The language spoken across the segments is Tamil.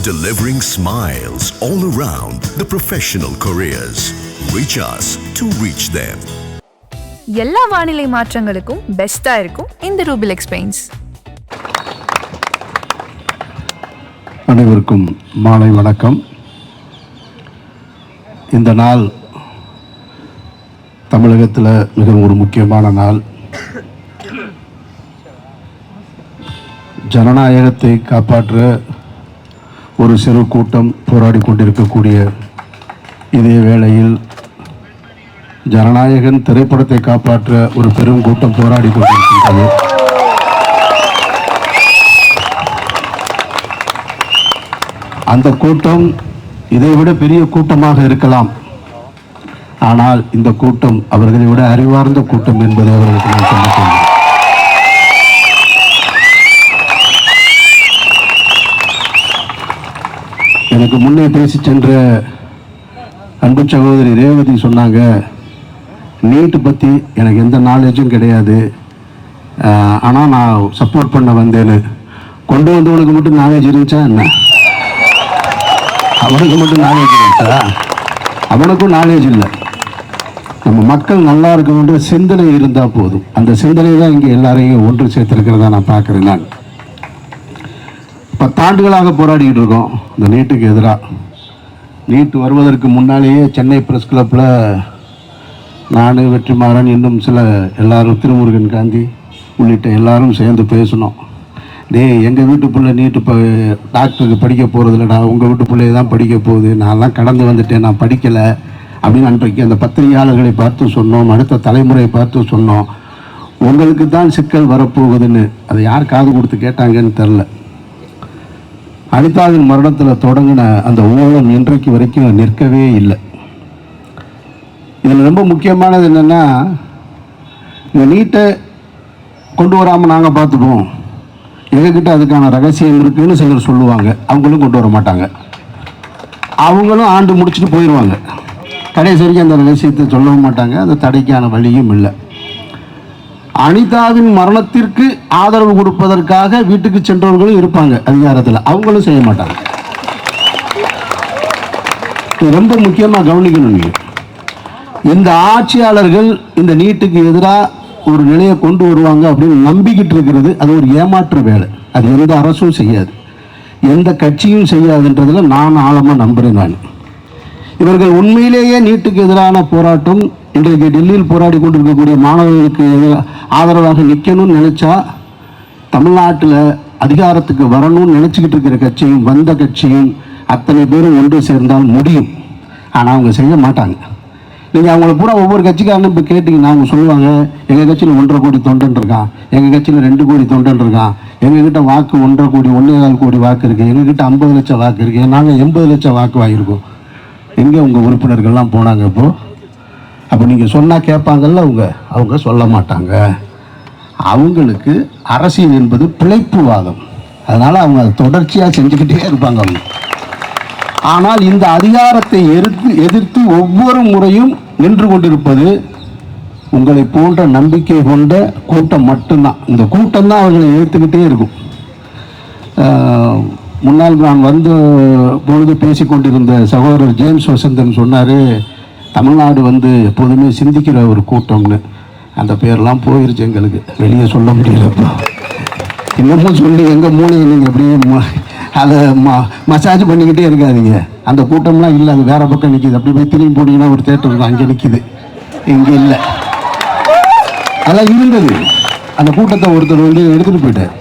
delivering smiles all around the professional careers. Reach us to reach them. எல்லா வானிலை மாற்றங்களுக்கும் பெஸ்டா இருக்கும் இந்த ரூபிலெக்ஸ் பெயிண்ட்ஸ். அனைவருக்கும் மாலை வணக்கம். இந்த நாள் தமிழகத்தில் மிகவும் ஒரு முக்கியமான நாள். ஜனநாயகத்தை காப்பாற்ற ஒரு சிறு கூட்டம் போராடி கொண்டிருக்கக்கூடிய இதே வேளையில் ஜனநாயகன் திரைப்படத்தை காப்பாற்ற ஒரு பெரும் கூட்டம் போராடி கொண்டிருக்கின்றது. அந்த கூட்டம் இதைவிட பெரிய கூட்டமாக இருக்கலாம். ஆனால் இந்த கூட்டம் அவர்களை விட அறிவார்ந்த கூட்டம் என்பதை அவர்களுக்கு நான் சொல்லிக்கொள்கிறேன். எனக்கு முன்னே பேசி சென்ற அன்பு சகோதரி ரேவதி சொன்னாங்க, நீட்டு பற்றி எனக்கு எந்த நாலேஜும் கிடையாது, ஆனால் நான் சப்போர்ட் பண்ண வந்தேன்னு. கொண்டு வந்தவனுக்கு மட்டும் நாலேஜ் இருந்துச்சா என்ன? அவனுக்கு மட்டும் நாலேஜ் இருந்துச்சா? அவனுக்கும் நாலேஜ் இல்லை. நம்ம மக்கள் நல்லா இருக்கணுன்ற சிந்தனை இருந்தால் போதும். அந்த சிந்தனை தான் இங்கே எல்லாரையும் ஒன்று சேர்த்துருக்கிறதா நான் பார்க்குறேன். நான் 10 ஆண்டுகளாக போராடிக்கிட்டு இருக்கோம் இந்த நீட்டுக்கு எதிராக. நீட்டு வருவதற்கு முன்னாலேயே சென்னை ப்ரெஸ் கிளப்பில் நான், வெற்றிமாறன், இன்னும் சில எல்லாரும், திருமுருகன் காந்தி உள்ளிட்ட எல்லாரும் சேர்ந்து பேசணும். எங்கள் வீட்டு பிள்ளை நீட்டு டாக்டருக்கு படிக்க போகிறதில்லடா, உங்கள் வீட்டு பிள்ளைய தான் படிக்க போகுது, நான்லாம் கடந்து வந்துட்டேன், நான் படிக்கலை அப்படின்னு அன்றைக்கு அந்த பத்திரிகையாளர்களை பார்த்து சொன்னோம். அடுத்த தலைமுறையை பார்த்து சொன்னோம், உங்களுக்கு தான் சிக்கல் வரப்போகுதுன்னு. அதை யார் காது கொடுத்து கேட்டாங்கன்னு தெரில. அனிதாவின் மரணத்தில் தொடங்கின அந்த ஊழல் இன்றைக்கு வரைக்கும் நிற்கவே இல்லை. இதில் ரொம்ப முக்கியமானது என்னென்னா, இந்த நீட்டை கொண்டு வராமல் நாங்கள் பார்த்துப்போம், எங்ககிட்ட அதுக்கான ரகசியம் இருக்குன்னு சிலர் சொல்லுவாங்க. அவங்களும் கொண்டு வர மாட்டாங்க. அவங்களும் ஆண்டு முடிச்சுட்டு போயிடுவாங்க. கடைசி வரைக்கும் அந்த ரகசியத்தை சொல்லவும் மாட்டாங்க. அந்த தடைக்கான வழியும் இல்லை. அனிதாவின் மரணத்திற்கு ஆதரவு கொடுப்பதற்காக வீட்டுக்கு சென்றவர்களும் இருப்பாங்க அதிகாரத்தில், அவங்களும் செய்ய மாட்டாங்க. ரொம்ப முக்கியமாக கவனிக்கணும். நீங்கள் இந்த ஆட்சியாளர்கள் இந்த நீட்டுக்கு எதிராக ஒரு நிலையை கொண்டு வருவாங்க அப்படின்னு நம்பிக்கிட்டு இருக்கிறது அது ஒரு ஏமாற்று வேலை. அது எந்த அரசும் செய்யாது, எந்த கட்சியும் செய்யாதுன்றதில் நான் ஆழமாக நம்புகிறேன். நான் இவர்கள் உண்மையிலேயே நீட்டுக்கு எதிரான போராட்டம், இன்றைக்கு டெல்லியில் போராடி கொண்டிருக்கக்கூடிய மாணவர்களுக்கு ஆதரவாக நிற்கணும்னு நினச்சா, தமிழ்நாட்டில் அதிகாரத்துக்கு வரணும்னு நினச்சிக்கிட்டு இருக்கிற கட்சியும் வந்த கட்சியும் அத்தனை பேரும் ஒன்று சேர்ந்தால் முடியும். ஆனால் அவங்க செய்ய மாட்டாங்க. நீங்கள் அவங்கள பூரா ஒவ்வொரு கட்சிக்காரனும் இப்போ கேட்டிங்கன்னா அவங்க சொல்லுவாங்க, எங்கள் கட்சியில் 1.5 கோடி தொண்டன் இருக்கான், எங்கள் கட்சியில் 2 கோடி தொண்டன் இருக்கான், எங்ககிட்ட வாக்கு 1.5 கோடி 1.25 கோடி வாக்கு இருக்குது, எங்ககிட்ட 50 லட்சம் வாக்கு இருக்குது, நாங்கள் 80 லட்சம் வாக்கு வாங்கியிருக்கோம். எங்கே உங்கள் உறுப்பினர்கள்லாம் போனாங்க? அப்போ நீங்கள் சொன்னால் கேட்பாங்கல்ல, அவங்க சொல்ல மாட்டாங்க. அவங்களுக்கு அரசியல் என்பது பிழைப்புவாதம். அதனால் அவங்க அதை தொடர்ச்சியாக செஞ்சுக்கிட்டே இருப்பாங்க அவங்க. ஆனால் இந்த அதிகாரத்தை எதிர்த்து ஒவ்வொரு முறையும் நின்று கொண்டிருப்பது உங்களை போன்ற நம்பிக்கை கொண்ட கூட்டம் மட்டும்தான். இந்த கூட்டம் தான் அவர்களை எதிர்த்துக்கிட்டே இருக்கும். முன்னால் நான் வந்த பொழுது பேசிக்கொண்டிருந்த சகோதரர் ஜேம்ஸ் வசந்தன் சொன்னார், தமிழ்நாடு எப்போதுமே சிந்திக்கிற ஒரு கூட்டம்னு. அந்த பேரெல்லாம் போயிருச்சு, எங்களுக்கு வெளியே சொல்ல முடியலப்பா. இன்னமும் சொல்லி எங்கள் மூளையை நீங்கள் அப்படியே அதை மசாஜ் பண்ணிக்கிட்டே இருக்காதீங்க. அந்த கூட்டம்லாம் இல்லை, அது வேறு பக்கம் நிற்கிது. அப்படி போய் திரும்பி போனீங்கன்னா ஒரு தேட்டர் இருக்கும், அங்கே நிற்கிது, இங்கே இல்லை. அதெல்லாம் இருந்தது. அந்த கூட்டத்தை ஒருத்தர் எடுத்துகிட்டு போயிட்டார்.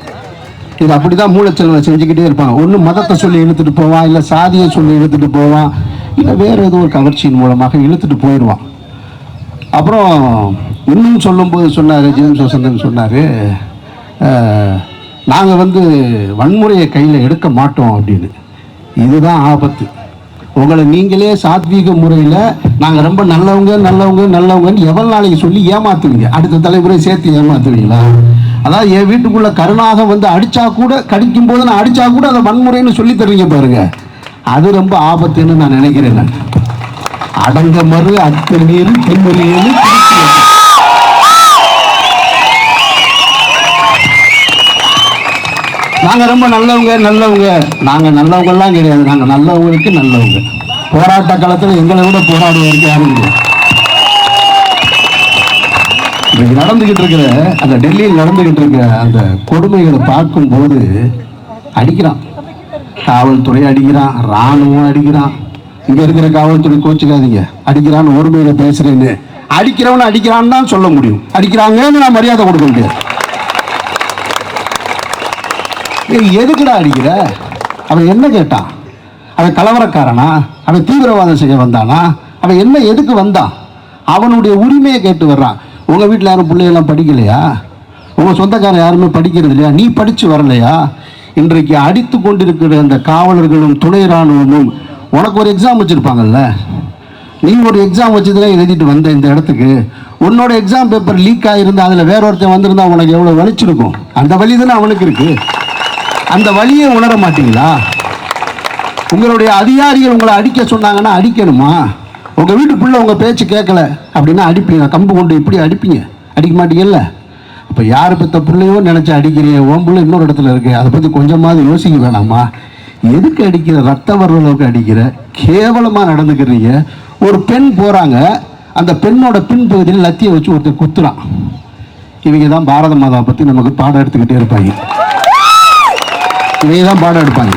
இது அப்படி தான் மூளைச்சலவை செஞ்சுக்கிட்டே இருப்பாங்க. ஒன்று மதத்தை சொல்லி இழுத்துட்டு போவான், இல்லை சாதியை சொல்லி இழுத்துட்டு போவான், இல்லை வேறு ஏதோ ஒரு கவர்ச்சியின் மூலமாக இழுத்துட்டு போயிடுவான். அப்புறம் இன்னும் சொல்லும்போது சொன்னார், ஜேம்ஸ் வசந்தன் சொன்னார், நாங்கள் வன்முறையை கையில் எடுக்க மாட்டோம் அப்படின்னு. இதுதான் ஆபத்து. உங்களை நீங்களே சாத்வீக முறையில் நாங்கள் ரொம்ப நல்லவங்கன்னு எவ்வளோ நாளைக்கு சொல்லி ஏமாத்துவீங்க? அடுத்த தலைமுறை சேர்த்து ஏமாத்துவீங்களா? அதாவது என் வீட்டுக்குள்ளே கருணாக அடித்தா கூட, கடிக்கும் போது நான் அடித்தா கூட அதை வன்முறைன்னு சொல்லி தருவீங்க பாருங்க. அது ரொம்ப ஆபத்துன்னு நான் நினைக்கிறேன். நான் அடங்க மறு அத்து நீர் தென்மொழியில் நாங்க ரொம்ப நல்லவங்க நல்லவங்க. நாங்க நல்லவங்க எல்லாம் கிடையாது, நாங்க நல்லவங்களுக்கு நல்லவங்க. போராட்ட காலத்துல எங்களை விட போராடுவதற்கு யாரும் கிடையாது. நடந்துகிட்டு இருக்கிற அந்த டெல்லியில் நடந்துகிட்டு இருக்கிற அந்த கொடுமைகளை பார்க்கும் போது அடிக்கிறான், காவல்துறை அடிக்கிறான், ராணுவம் அடிக்கிறான். இங்க இருக்கிற காவல்துறை கோச்சுக்காதீங்க, அடிக்கிறான்னு ஒருமையில பேசுறேன்னு. அடிக்கிறவன அடிக்கிறான்னு தான் சொல்ல முடியும், அடிக்கிறாங்கன்னு நான் மரியாதை கொடுக்க முடியாது. எதுக்குடா அடிக்கிற? அவன் என்ன கேட்டான்? அவன் கலவரக்காரனா? அவன் தீவிரவாதம் செய்ய வந்தானா? அவன் என்ன எதுக்கு வந்தான்? அவனுடைய உரிமையை கேட்டு வர்றான். உங்க வீட்டில் யாரும் பிள்ளைகள்லாம் படிக்கலையா? உங்க சொந்தக்காரன் யாருமே படிக்கிறது இல்லையா? நீ படிச்சு வரலையா? இன்றைக்கு அடித்து கொண்டிருக்கிற அந்த காவலர்களும் துணை ராணுவமும் உனக்கு ஒரு எக்ஸாம் வச்சிருப்பாங்கல்ல, நீ ஒரு எக்ஸாம் வச்சுதான் எழுதிட்டு வந்த இந்த இடத்துக்கு. உன்னோட எக்ஸாம் பேப்பர் லீக் ஆகிருந்தா அதில் வேற ஒருத்தன் வந்திருந்தா உனக்கு எவ்வளோ வலிச்சிருக்கும்? அந்த வலி தானே அவனுக்கு இருக்கு. அந்த வலியை உணர மாட்டீங்களா? உங்களுடைய அதிகாரிகள் உங்களை அடிக்க சொன்னாங்கன்னா அடிக்கணுமா? உங்கள் வீட்டுக்குள்ளே உங்கள் பேச்சு கேட்கல அப்படின்னா அடிப்பீங்க, கம்பு கொண்டு இப்படி அடிப்பீங்க, அடிக்க மாட்டீங்கல்ல? அப்போ யார் பெற்ற பிள்ளையோ நினச்சி அடிக்கிறீங்க, உன் பிள்ளை இன்னொரு இடத்துல இருக்கு, அதை பற்றி கொஞ்சமாவது யோசிக்க வேணாமா? எதுக்கு அடிக்கிற? ரத்தம் வர்ற அளவுக்கு அடிக்கிற, கேவலமாக நடந்துக்கிறீங்க. ஒரு பெண் போகிறாங்க, அந்த பெண்ணோட பின்பகுதியில் லத்தியை வச்சு ஒருத்தர் குத்துறான். இவங்க தான் பாரத மாதா பற்றி நமக்கு பாடம் எடுத்துக்கிட்டே இருப்பாங்க, இவங்க தான் பாடம் எடுப்பாங்க.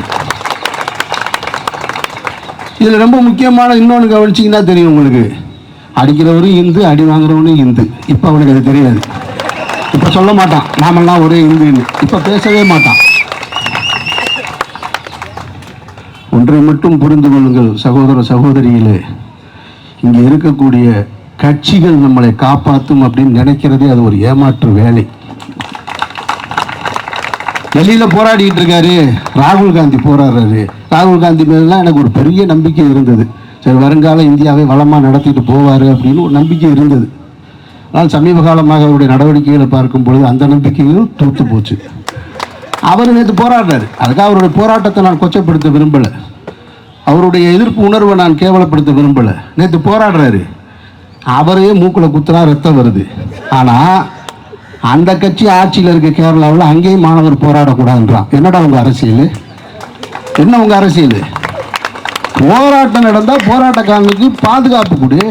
இதில் ரொம்ப முக்கியமான இன்னொன்று கவனிச்சிங்கன்னா தெரியும் உங்களுக்கு, அடிக்கிறவரும் இந்து, அடி வாங்குறவனும் இந்து. இப்போ அவனுக்கு அது தெரியாது, இப்போ சொல்ல மாட்டான் நாமெல்லாம் ஒரே இந்துன்னு, இப்போ பேசவே மாட்டான். ஒன்றை மட்டும் புரிந்து கொள்ளுங்கள் சகோதர சகோதரிகளே, இங்கே இருக்கக்கூடிய கட்சிகள் நம்மளை காப்பாற்றும் அப்படின்னு நினைக்கிறதே அது ஒரு ஏமாற்று வேலை. டெல்லியில் போராடிட்டு இருக்காரு ராகுல் காந்தி, போராடுறாரு. ராகுல் காந்தி மேலாம் எனக்கு ஒரு பெரிய நம்பிக்கை இருந்தது. சரி, வருங்கால இந்தியாவை வளமாக நடத்திட்டு போவார் அப்படின்னு ஒரு நம்பிக்கை இருந்தது. ஆனால் சமீப காலமாக அவருடைய நடவடிக்கைகளை பார்க்கும் பொழுது அந்த நம்பிக்கையும் தூத்து போச்சு. அவர் நேற்று போராடுறாரு, அதுக்காக அவருடைய போராட்டத்தை நான் கொச்சப்படுத்த விரும்பலை, அவருடைய எதிர்ப்பு உணர்வை நான் கேவலப்படுத்த விரும்பலை. நேற்று போராடுறாரு, அவரே மூக்கில் குத்துனா ரத்தம் வருது. ஆனால் அந்த கட்சி ஆட்சியில் இருக்க கேரளாவில் அங்கேயும் மாணவர் போராடக்கூடாதுன்றான். என்னடா உங்க அரசியல்? என்ன உங்க அரசியல்? போராட்டம் நடந்தால் போராட்டக்காரனுக்கு பாதுகாப்பு கொடு.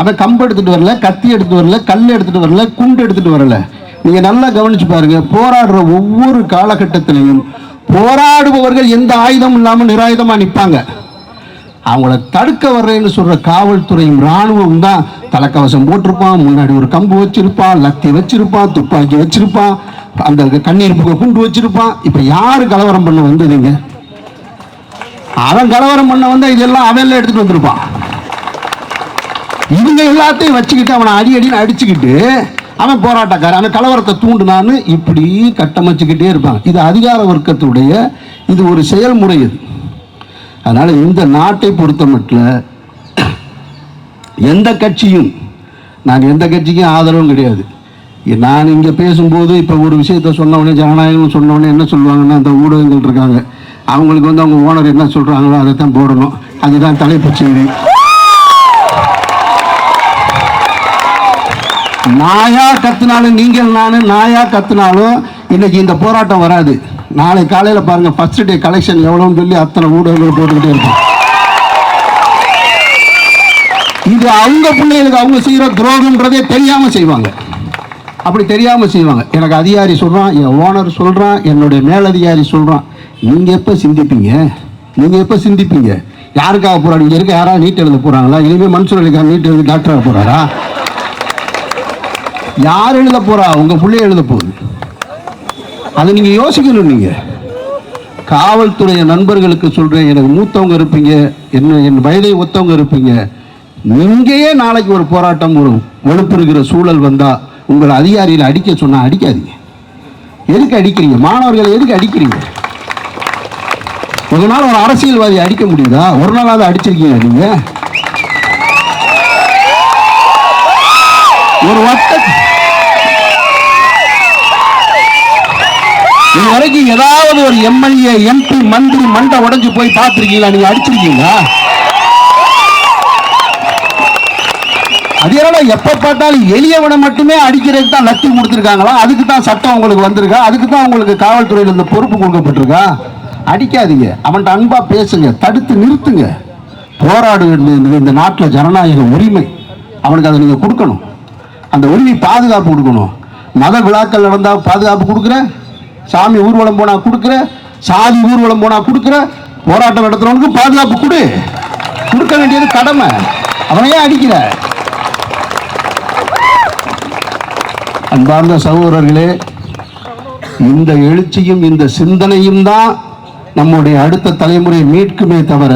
அவன் கம்பு எடுத்துட்டு வரல, கத்தி எடுத்துட்டு வரல, கல் எடுத்துட்டு வரல, குண்டு எடுத்துட்டு வரல. நீங்க நல்லா கவனிச்சு பாருங்க, போராடுற ஒவ்வொரு காலகட்டத்திலையும் போராடுபவர்கள் எந்த ஆயுதம் இல்லாமல் நிராயுதமா நிற்பாங்க. அவங்கள தடுக்க வர்றேன்னு சொல்ற காவல்துறையும் ராணுவம் தான் தலைக்கவசம் போட்டிருப்பான், முன்னாடி ஒரு கம்பு வச்சிருப்பான், லத்தி வச்சிருப்பான், துப்பாக்கி வச்சிருப்பான், அந்த கண்ணீர் புகை குண்டு வச்சிருப்பான். இப்ப யாரு கலவரம் பண்ண வந்ததுங்க? அவன் கலவரம் பண்ண வந்தா இதெல்லாம் அவன் எடுத்துட்டு வந்திருப்பான். இவங்க எல்லாத்தையும் வச்சுக்கிட்டு அவனை அடின்னு அடிச்சுக்கிட்டு அவன் போராட்டக்காரன், அவன் கலவரத்தை தூண்டுனான்னு இப்படி கட்டமைச்சுக்கிட்டே இருப்பான். இது அதிகார வர்க்கத்துடைய இது ஒரு செயல்முறை. இது அதனால இந்த நாட்டை பொறுத்த மட்டும் எந்த கட்சியும், நான் எந்த கட்சிக்கும் ஆதரவும் கிடையாது. நான் இங்கே பேசும்போது இப்போ ஒரு விஷயத்த சொன்னவொடனே, ஜனநாயகம் சொன்னவொடனே என்ன சொல்லுவாங்கன்னா, அந்த ஊடகங்கள் இருக்காங்க, அவங்களுக்கு வந்து அவங்க ஓனர் என்ன சொல்கிறாங்களோ அதை தான் போடணும், அதுதான் தலைப்புச் செய்தி. நாயா கத்துனாலும், நீங்கள் நானும் நாயா கத்துனாலும் இன்னைக்கு இந்த போராட்டம் வராது. நாளை காலையில் பாருங்க, ஃபர்ஸ்ட் டே கலெக்ஷன் எவ்வளோன்னு சொல்லி அத்தனை ஊடகங்கள் போட்டுக்கிட்டே இருக்கும். இது அவங்க பிள்ளைகளுக்கு அவங்க செய்கிற துரோகம்ன்றதே தெரியாமல் செய்வாங்க. அப்படி தெரியாமல் செய்வாங்க. எனக்கு அதிகாரி சொல்கிறான், என் ஓனர் சொல்கிறான், என்னுடைய மேலதிகாரி சொல்கிறான். நீங்கள் எப்போ சிந்திப்பீங்க? நீங்கள் எப்போ சிந்திப்பீங்க? யாருக்காக போகிறாங்க? இங்கே இருக்க யாராவது நீட் எழுத போகிறாங்களா? இனிமேல் மன்சூர் அலிகான் நீட் எழுதி டாக்டராக போகிறாரா? யார் எழுத போகிறா? உங்கள் பிள்ளைய எழுத போகுது. அதை நீங்கள் யோசிக்கணும். நீங்கள் காவல்துறை நண்பர்களுக்கு சொல்கிறேன், எனக்கு மூத்தவங்க இருப்பீங்க, என் வயதை ஒத்தவங்க இருப்பீங்க, நீங்கயே நாளைக்கு ஒரு போராட்டம், ஒரு வெளுப்புறுகிற சூழல் வந்தால் உங்களை அதிகாரியில் அடிக்க சொன்னால் அடிக்காதீங்க. எதுக்கு அடிக்கிறீங்க? மாணவர்களை எதுக்கு அடிக்கிறீங்க? ஒரு நாள் ஒரு அரசியல்வாதி அடிக்க முடியுதா? ஒரு நாளாவது அடிச்சிருக்கீங்க நீங்க? ஒரு இது வரைக்கும் ஏதாவது ஒரு எம்எல்ஏ, எம்பி, மந்திரி மண்டை உடைஞ்சு போய் பார்த்திருக்கீங்களா? நீங்க அடிச்சிருக்கீங்களா? அதனால எப்ப பார்த்தாலும் எளியவனை மட்டுமே அடிக்கிறதுக்கு தான் லத்தி கொடுத்துருக்காங்களா? அதுக்கு தான் சட்டம் உங்களுக்கு வந்திருக்கா? அதுக்கு தான் உங்களுக்கு காவல்துறையில் இந்த பொறுப்பு கொடுக்கப்பட்டிருக்கா? அடிக்காதீங்க, அவன்கிட்ட அன்பா பேசுங்க, தடுத்து நிறுத்துங்க. போராடு. இந்த நாட்டில் ஜனநாயக உரிமை அவனுக்கு அதை நீங்க கொடுக்கணும். அந்த உரிமை பாதுகாப்பு கொடுக்கணும். மத விழாக்கள் நடந்தால் பாதுகாப்பு கொடுக்குற, சாமி ஊர்வலம் போனா கொடுக்குற, சாதி ஊர்வலம் போனா கொடுக்குற, போராட்டம் நடத்துறவனுக்கு பாதுகாப்பு கொடுக்க வேண்டியது கடமை. அவனையே அடிக்கிற. அன்பார்ந்த சகோதரர்களே, இந்த எழுச்சியும் இந்த சிந்தனையும் தான் நம்முடைய அடுத்த தலைமுறை மீட்குமே தவிர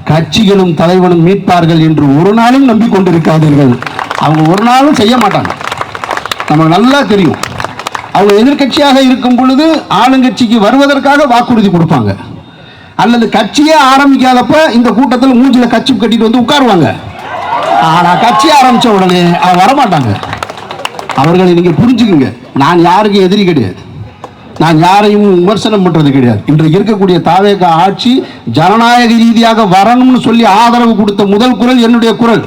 கட்சிகளும் தலைவனும் மீட்பார்கள் என்று ஒரு நாளும் நம்பிக்கொண்டிருக்காதீர்கள். அவங்க ஒரு நாளும் செய்ய மாட்டாங்க. நமக்கு நல்லா தெரியும். அவங்க எதிர்கட்சியாக இருக்கும் பொழுது ஆளுங்கட்சிக்கு வருவதற்காக வாக்குறுதி கொடுப்பாங்க, அல்லது கட்சியே ஆரம்பிக்காதப்ப இந்த கூட்டத்தில் மூஞ்சில கட்சி கட்டிட்டு வந்து உட்காருவாங்க. ஆனா கட்சி ஆரம்பிச்ச உடனே அவங்க வரமாட்டாங்க. அவர்களை நீங்க புரிஞ்சுக்குங்க. நான் யாருக்கும் எதிரி கிடையாது, நான் யாரையும் விமர்சனம் பண்றது கிடையாது. இன்றைக்கு இருக்கக்கூடிய தாவேகா ஆட்சி ஜனநாயக ரீதியாக வரணும்னு சொல்லி ஆதரவு கொடுத்த முதல் குரல் என்னுடைய குரல்.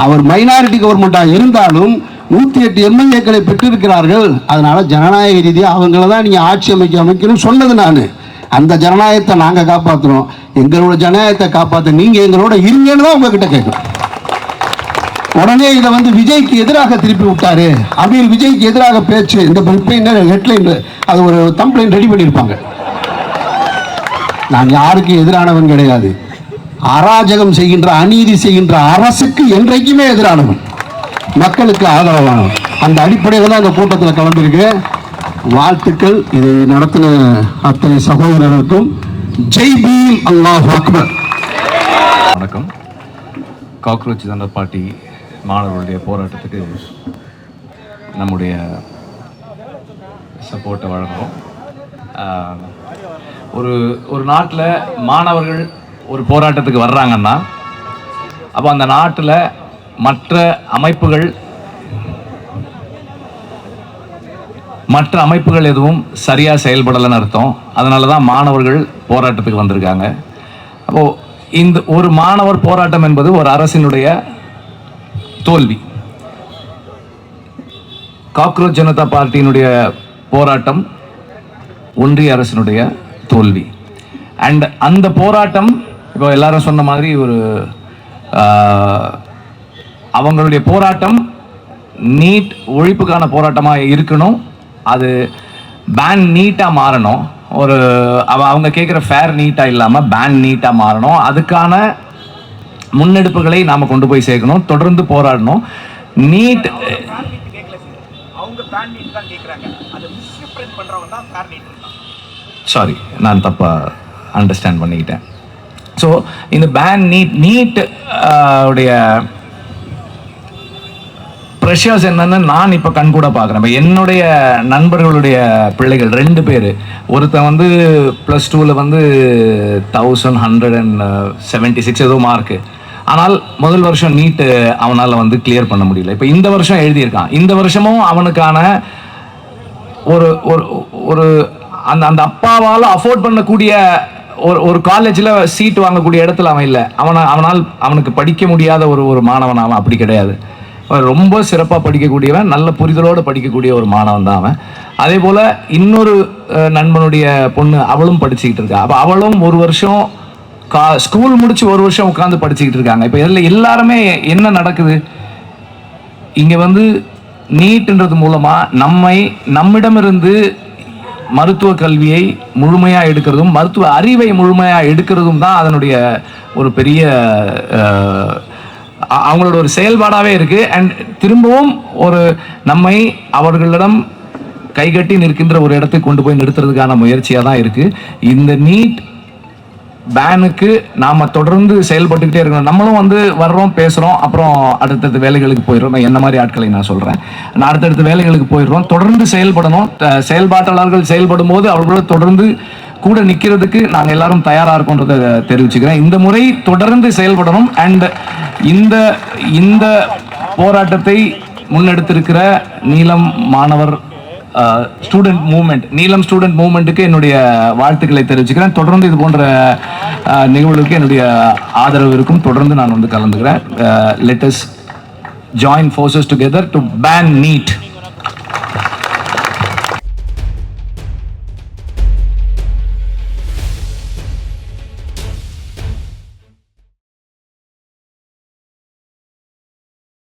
அவர் மைனாரிட்டி கவர்மெண்டாக இருந்தாலும் 108 எம்எல்ஏக்களை பெற்றிருக்கிறார்கள். அதனால ஜனநாயக ரீதியாக அவங்கள தான் நீங்க ஆட்சி அமைக்கணும் சொன்னது நான். அந்த ஜனநாயகத்தை நாங்க காப்பாற்றுறோம். எங்களோட ஜனநாயகத்தை காப்பாற்ற நீங்க எங்களோட இருங்கன்னு தான் உங்ககிட்ட கேட்கும். உடனே இதை வந்து விஜய்க்கு எதிராக திருப்பி விட்டாரு அப்படின்னு விஜய்க்கு எதிராக பேச்சு, இந்த ஹெட்லைன் அது ஒரு கம்ப்ளைண்ட் ரெடி பண்ணியிருப்பாங்க. நான் யாருக்கு எதிரானவன் கிடையாது. அராஜகம் செய்கின்ற, அநீதி செய்கின்ற அரசுக்கு என்றைக்குமே எதிரானவன், மக்களுக்கு ஆதரவானவன். அந்த அடிப்படையில் தான் இந்த கூட்டத்தில் கலந்துருக்கு. வாழ்த்துக்கள். இதை நடத்தின அத்தனை சகோதரர்களுக்கும் ஜெய் பீம், அல்லாஹ் அக்பர். வணக்கம். காக்ரோச் ஜனதா பார்ட்டி மாணவர்களுடைய போராட்டத்துக்கு நம்முடைய சப்போர்ட்டை வழங்குகிறோம். ஒரு நாட்டில் மாணவர்கள் ஒரு போராட்டத்துக்கு வர்றாங்கன்னா அப்போ அந்த நாட்டில் மற்ற அமைப்புகள் எதுவும் சரியாக செயல்படலைன்னு அர்த்தம். அதனால தான் மாணவர்கள் போராட்டத்துக்கு வந்திருக்காங்க. அப்போது இந்த ஒரு மாணவர் போராட்டம் என்பது ஒரு அரசினுடைய தோல்வி. காக்ரோச் ஜனதா பார்ட்டியினுடைய போராட்டம் ஒன்றிய அரசினுடைய தோல்வி. அண்ட் அந்த போராட்டம் இப்போ எல்லாரும் சொன்ன மாதிரி ஒரு அவங்களுடைய போராட்டம் நீட் ஒழிப்புக்கான போராட்டமாக இருக்கணும். அது பேன் நீட்டாக மாறணும். அவங்க கேட்குற ஃபேர் நீட்டாக இல்லாமல் பேன் நீட்டாக மாறணும். அதுக்கான முன்னெடுப்புகளை நாம் கொண்டு போய் சேர்க்கணும். தொடர்ந்து போராடணும். நீட் சாரி, நான் தப்பாக அண்டர்ஸ்டாண்ட் பண்ணிக்கிட்டேன். ஸோ இந்த பேன் நீட் உடைய ப்ரெஷர்ஸ் என்னன்னு நான் இப்போ கண்கூட பார்க்குறேன். இப்போ என்னுடைய நண்பர்களுடைய பிள்ளைகள் 2 பேர், ஒருத்தன் வந்து +2 வந்து 1176 ஏதோ மார்க்கு. ஆனால் முதல் வருஷம் நீட்டு அவனால் வந்து கிளியர் பண்ண முடியல. இப்போ இந்த வருஷம் எழுதியிருக்கான். இந்த வருஷமும் அவனுக்கான ஒரு அந்த அப்பாவால் அஃபோர்ட் பண்ணக்கூடிய ஒரு காலேஜில் சீட் வாங்கக்கூடிய இடத்துல அவன் இல்லை. அவனுக்கு படிக்க முடியாத ஒரு மாணவன் அவன். அப்படி கிடையாது. ரொம்ப சிறப்பாக படிக்கக்கூடியவன், நல்ல புரிதலோடு படிக்கக்கூடிய ஒரு மாணவன் தான் அவன். அதே போல் இன்னொரு நண்பனுடைய பொண்ணு, அவளும் படிச்சுக்கிட்டு இருக்கா. அப்போ அவளும் ஒரு வருஷம் ஸ்கூல் முடிச்சு ஒரு வருஷம் உட்காந்து படிச்சுக்கிட்டு இருக்காங்க. இப்போ இதில் எல்லாருமே என்ன நடக்குது? இங்கே வந்து நீட்ன்றது மூலமாக நம்மிடமிருந்து மருத்துவ கல்வியை முழுமையாக எடுக்கிறதும் மருத்துவ அறிவை முழுமையாக எடுக்கிறதும் தான் அதனுடைய ஒரு பெரிய அவங்களோட ஒரு செயல்பாடாகவே இருக்குது. அண்ட் திரும்பவும் நம்மை அவர்களிடம் கைகட்டி நிற்கின்ற ஒரு இடத்துக்கு கொண்டு போய் நிறுத்துறதுக்கான முயற்சியாக தான் இருக்குது. இந்த நீட் பேனுக்கு நாம் தொடர்ந்து செயல்பட்டுக்கிட்டே இருக்கணும். நம்மளும் வந்து வர்றோம், பேசுகிறோம், அப்புறம் அடுத்தடுத்த வேலைகளுக்கு போயிடுறோம். என்ன மாதிரி ஆட்களை நான் சொல்கிறேன், நான் அடுத்தடுத்த வேலைகளுக்கு போயிடுறோம். தொடர்ந்து செயல்படணும். செயல்பாட்டாளர்கள் செயல்படும் போது அவர்களோட தொடர்ந்து கூட நிற்கிறதுக்கு நாங்கள் எல்லாரும் தயாராக இருக்கோன்றதை தெரிவிச்சுக்கிறேன். இந்த முறை தொடர்ந்து செயல்படணும். அண்ட் இந்த போராட்டத்தை முன்னெடுத்திருக்கிற நீலம் மாணவர் ஸ்டூடெண்ட் மூவ்மெண்ட், நீலம் ஸ்டூடெண்ட் மூவ்மெண்ட்டுக்கு என்னுடைய வாழ்த்துக்களை தெரிவிச்சுக்கிறேன். தொடர்ந்து இது போன்ற நிகழ்வுகளுக்கு என்னுடைய ஆதரவு இருக்கும். தொடர்ந்து நான் வந்து கலந்துக்கிறேன். Let us join forces together to ban NEET.